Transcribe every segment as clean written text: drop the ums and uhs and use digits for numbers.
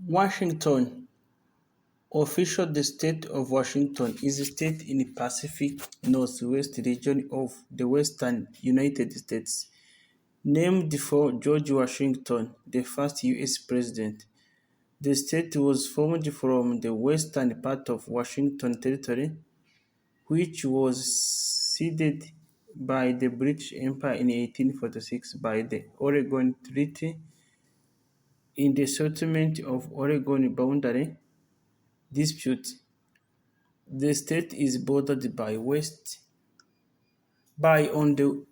Washington, official the state of Washington is a state in the Pacific Northwest region of the western United States, named for George Washington, the first U.S. president. The state was formed from the western part of Washington Territory, which was ceded by the British Empire in 1846 by the Oregon Treaty. In the settlement of Oregon boundary dispute, the state is bordered by on the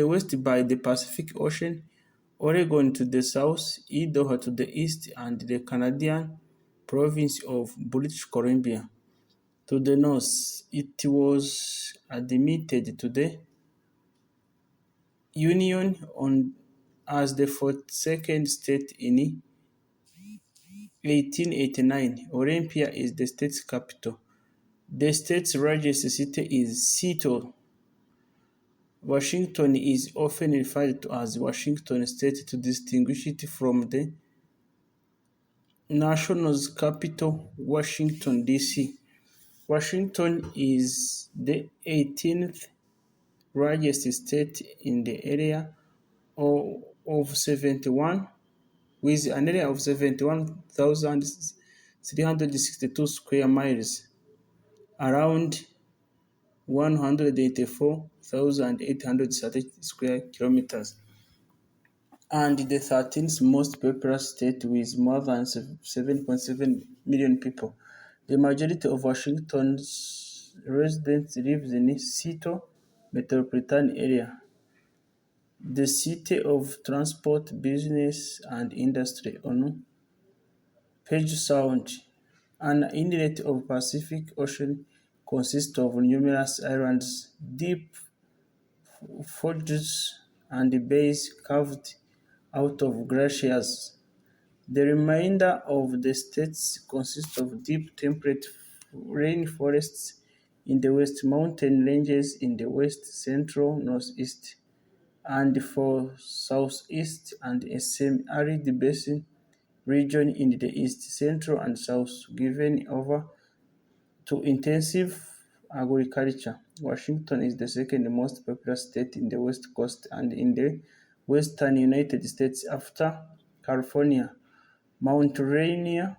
west by the Pacific Ocean, Oregon to the south, Idaho to the east, and the Canadian province of British Columbia to the north. It was admitted to the Union as the 42nd state in 1889. Olympia is the state's capital. The state's largest city is Seattle. Washington is often referred to as Washington State to distinguish it from the nation's capital, Washington, D.C. Washington is the 18th largest state in the area of 71, with an area of 71,362 square miles, around 184,830 square kilometers, and the 13th most populous state with more than 7.7 million people. The majority of Washington's residents live in the Seattle metropolitan area, the city of transport, business, and industry on Puget Sound, an inlet of Pacific Ocean consists of numerous islands, deep fjords, and bays carved out of glaciers. The remainder of the state consists of deep temperate rainforests in the west, mountain ranges in the west, central, northeast, and for southeast, and a semi-arid basin region in the east, central, and south, given over to intensive agriculture. Washington is the second most populous state in the West Coast and in the western United States after California. Mount Rainier,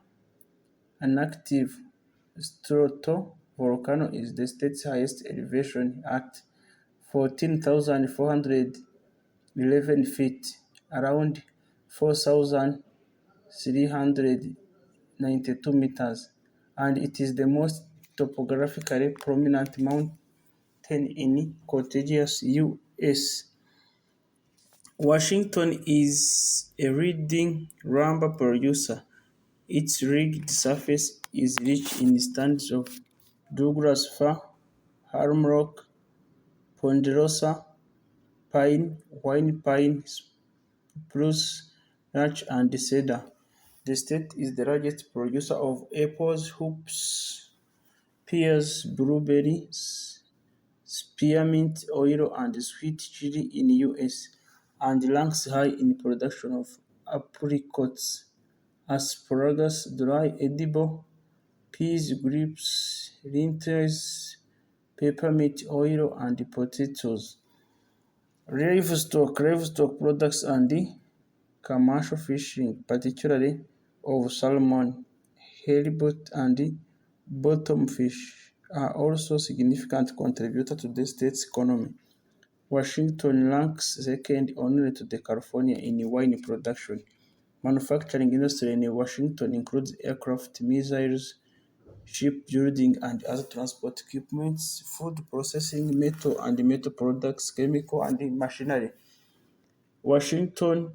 an active stratovolcano, is the state's highest elevation at 14,411 feet, around 4,392 meters, and it is the most topographically prominent mountain in contiguous U.S. Washington is a leading lumber producer. Its rugged surface is rich in stands of Douglas fir, hemlock, ponderosa pine, white pine, spruce, larch, and cedar. The state is the largest producer of apples, hops, pears, blueberries, spearmint oil, and sweet chili in the U.S., and ranks high in production of apricots, asparagus, dry edible peas, grapes, lentils, peppermint oil, and potatoes. Livestock products and commercial fishing, particularly of salmon, halibut, and bottom fish, are also significant contributors to the state's economy. Washington ranks second only to California in wine production. Manufacturing industry in Washington includes aircraft, missiles, shipbuilding, and other transport equipment, food processing, metal and metal products, chemical and machinery. Washington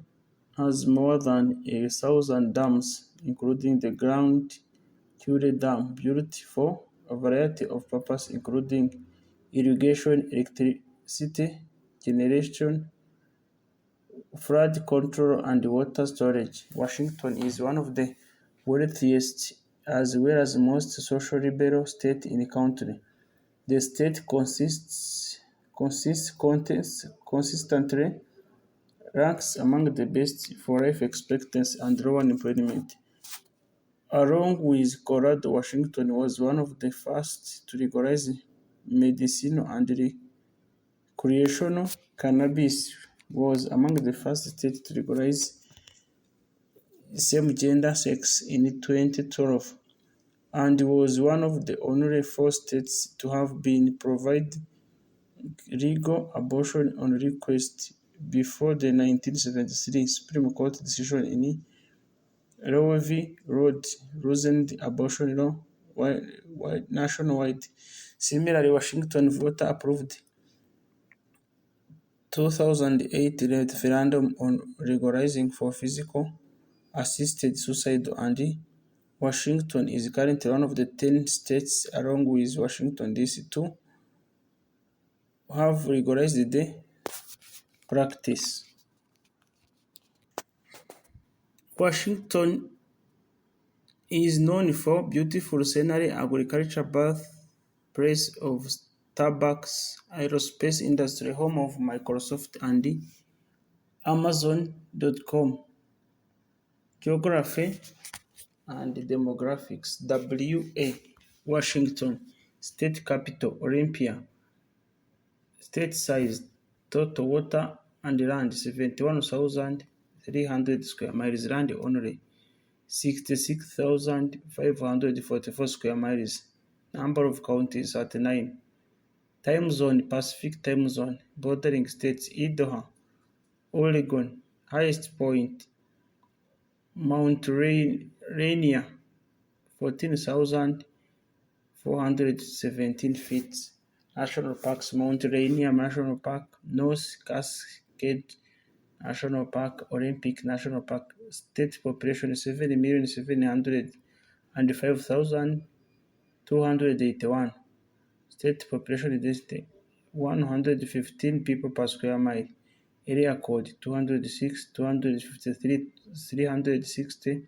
has more than 1,000 dams, including the Grand Coulee Dam, built for a variety of purposes, including irrigation, electricity generation, flood control, and water storage. Washington is one of the wealthiest as well as most socially liberal states in the country. The state consistently ranks among the best for life expectancy and low unemployment. Along with Colorado, Washington was one of the first to legalize medicinal and recreational cannabis, was among the first states to legalize same-gender sex in 2012, and was one of the only four states to have been provided legal abortion on request before the 1973 Supreme Court decision in Roe v. Wade loosened abortion law nationwide. Similarly, Washington voter approved 2008 referendum on legalizing for physical assisted suicide, and Washington is currently one of the 10 states, along with Washington, D.C., to have legalized the practice. Washington is known for beautiful scenery, agriculture, birthplace of Starbucks, aerospace industry, home of Microsoft and Amazon.com. Geography and demographics. W.A. Washington. State capital Olympia. State size. Total water and land 71,300 square miles. Land only 66,544 square miles. Number of counties 39. Time zone Pacific time zone. Bordering states Idaho, Oregon. Highest point Mount Rainier 14,417 feet. National parks Mount Rainier National Park, North Cascade National Park, Olympic National Park. State population 7,705,281. State population density 115 people per square mile. Area code 206, 253, 360,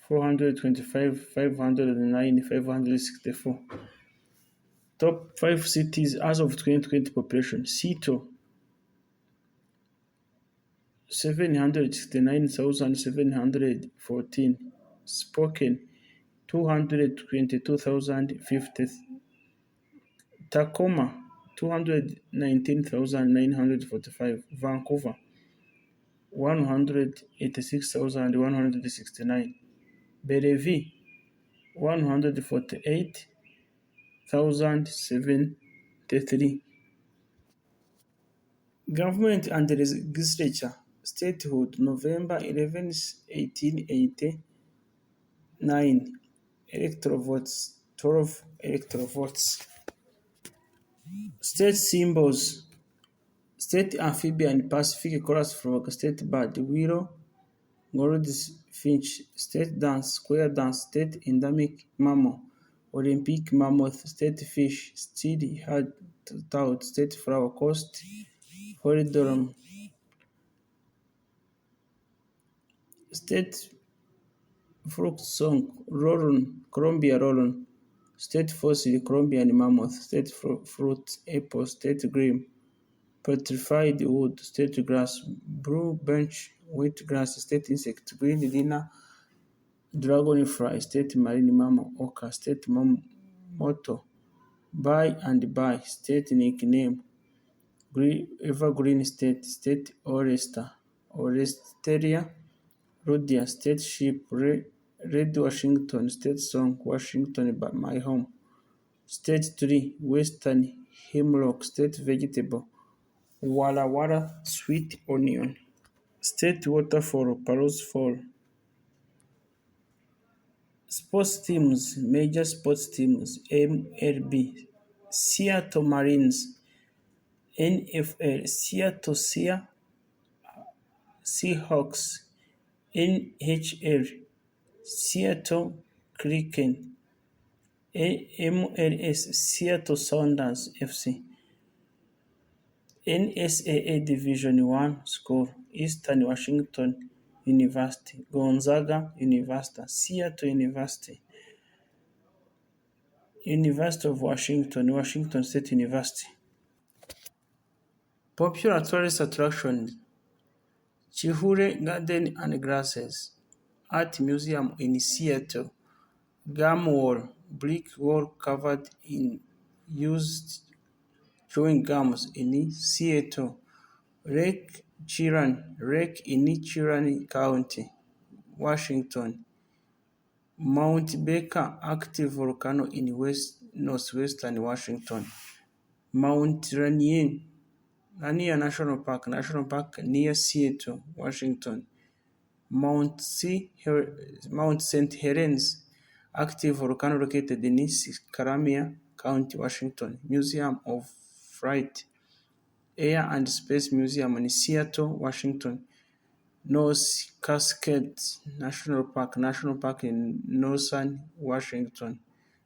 425, 509, 564. Top 5 cities as of 2020 population. Seattle 769,714. Spokane 222,050. Tacoma 219,945. Vancouver 186,169. Bellevue 148,073. Government and Legislature. Statehood November 11, 1889. Electoral votes 12 electoral votes. State symbols. State amphibian Pacific chorus frog. State bird willow goldfinch. State dance square dance. State endemic mammal Olympic mammoth. State fish steely hard trout. State flower coast Philodendron. State fruit song Columbia Rollon. State fossil Columbian mammoth. State fruit apple. State green petrified wood. State grass blue bench wheatgrass. State insect green lina dragonfly. State marine mammal orca. State motto buy and buy. State nickname evergreen. State Oresteria Rudia. State ship Red Washington. State song Washington by my home. State tree Western hemlock. State vegetable Walla Walla sweet onion. State waterfall Palos Fall. Sports teams Major sports teams MLB Seattle Mariners. NFL Seattle Seahawks. NHL Seattle Kraken. MLS Seattle Sounders FC. NSAA Division I School Eastern Washington University. Gonzaga University. Seattle University. University of Washington. Washington State University. Popular tourist attractions Chihure Garden and Grasses. Art Museum in Seattle. Gum wall, brick wall covered in used chewing gums in Seattle. Lake in Chiran County, Washington. Mount Baker, active volcano in northwestern Washington. Mount Rainier National Park near Seattle, Washington. Mount St. Helens, active volcano located in Scaramia County, Washington. Museum of Flight, Air and Space Museum in Seattle, Washington. North Cascades National Park in northern Washington.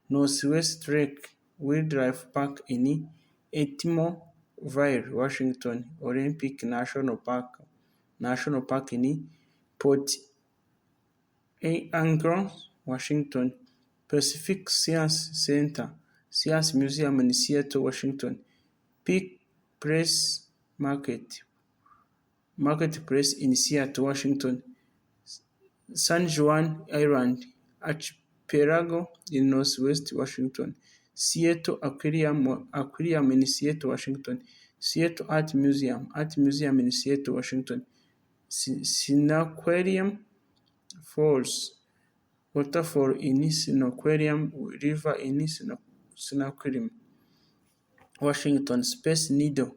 Northwest Lake Wildlife Park in Etmoville, Washington. Olympic National Park in Port Angeles, Washington. Pacific Science Center, Science Museum in Seattle, Washington. Peak Place Marketplace in Seattle, Washington. San Juan Island Archipelago in northwest Washington. Seattle Aquarium in Seattle, Washington. Seattle Art Museum in Seattle, Washington. Sinaquarium Falls, waterfall in Sinaquarium, river in Sinaquarium, Washington. Space Needle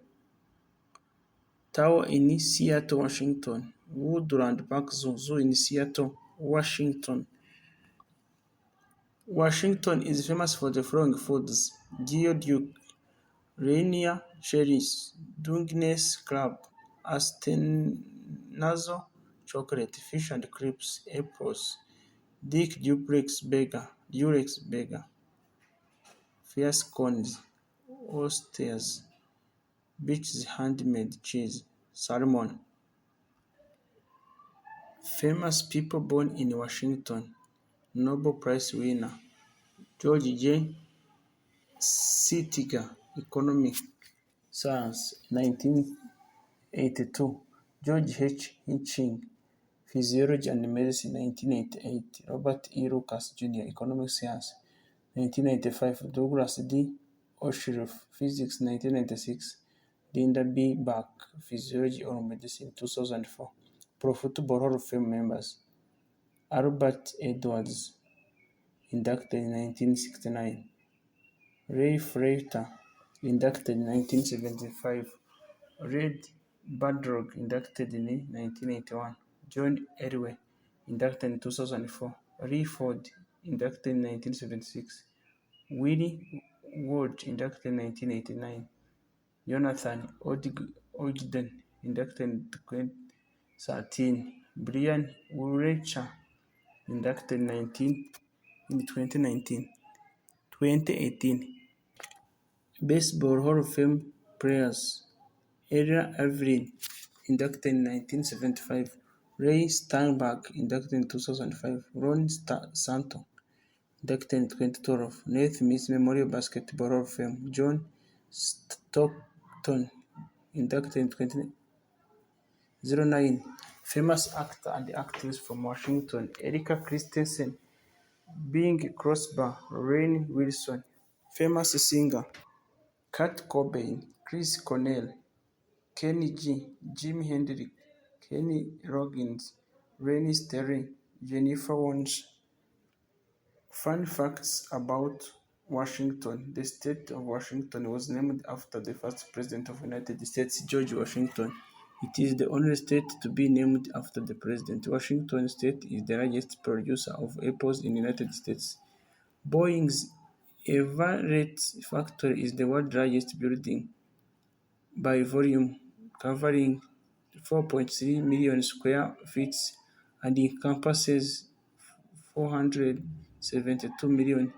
Tower in Seattle, Washington. Woodland Park Zoo in Seattle, Washington. Washington is famous for the following foods: geoduck, Rainier cherries, Douglas crab, Astenazo chocolate, fish and crepes, apples, Durex burger, fierce cones, oysters, beaches handmade cheese, salmon. Famous people born in Washington: Nobel Prize winner George J. Sitiger, economic science, 1982. George H. Hitching, physiology and medicine, 1988. Robert E. Lucas, Jr., economic science, 1995. Douglas D. Oshirov, physics, 1996. Linda B. Bach, physiology or medicine, 2004. Pro Football Hall of Fame members: Albert Edwards, inducted in 1969. Ray Freighter, inducted in 1975. Red Badrog, inducted in 1981. John Elway, inducted in 2004. Lee Ford, inducted in 1976. Willie Wood, inducted in 1989. Jonathan Ogden, inducted in 2013. Brian Ulricher, inducted in 2019. 2018. Baseball Hall of Fame players: Ella Evelyn, inducted in 1975. Ray Steinberg, inducted in 2005. Ron Santo, inducted in 2012. Naismith Memorial Basketball Hall of Fame: John Stockton, inducted in 2009. Famous actor and actress from Washington: Erika Christensen, Bing Crosby, Rainn Wilson. Famous singer: Kurt Cobain, Chris Cornell, Kenny G, Jimi Hendrix, Kenny Loggins, Rennie Sterling, Jennifer Warnes. Fun facts about Washington: the state of Washington was named after the first president of the United States, George Washington. It is the only state to be named after the president. Washington State is the largest producer of apples in the United States. Boeing's Everett factory is the world's largest building by volume, covering 4.3 million square feet and encompasses 472 million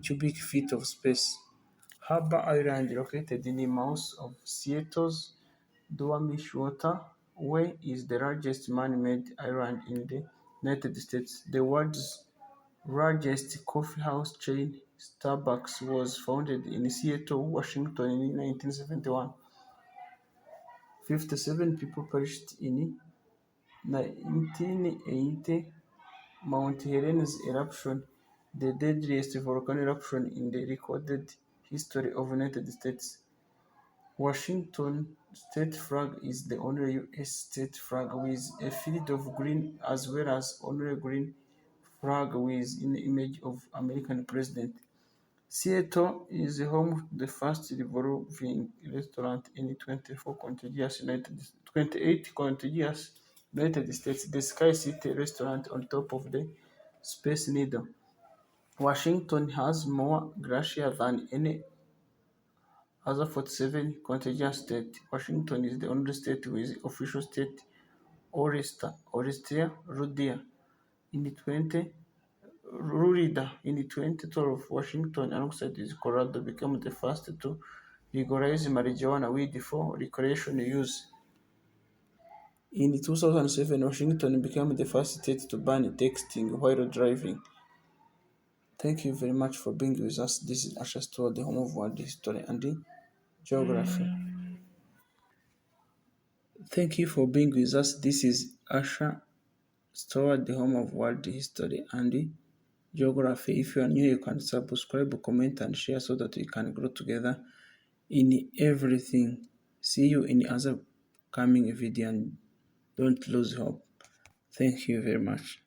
cubic feet of space. Harbor Island, located in the mouth of Seattle's Duwamish Waterway, is the largest man-made island in the United States. The world's largest coffee house chain, Starbucks, was founded in Seattle, Washington in 1971. 57 people perished in 1980 Mount Helene's eruption, the deadliest volcano eruption in the recorded history of the United States. Washington state flag is the only U.S. state flag with a field of green as well as only green flag with an image of American president. Seattle is home to the first revolving restaurant in 28 contiguous United States, the Sky City restaurant on top of the Space Needle. Washington has more glaciers than any other 47 contiguous state. Washington is the only state with official state Orestia Rudia. In the 20 Florida in 2012, Washington, alongside with Colorado, became the first to legalize marijuana weed for recreational use. In 2007, Washington became the first state to ban texting while driving. Thank you very much for being with us. This is Asha Store, the home of world history and geography. Thank you for being with us. This is Asha Store, the home of world history and geography. If you are new, you can subscribe, comment, and share so that we can grow together in everything. See you in other coming video and don't lose hope. Thank you very much.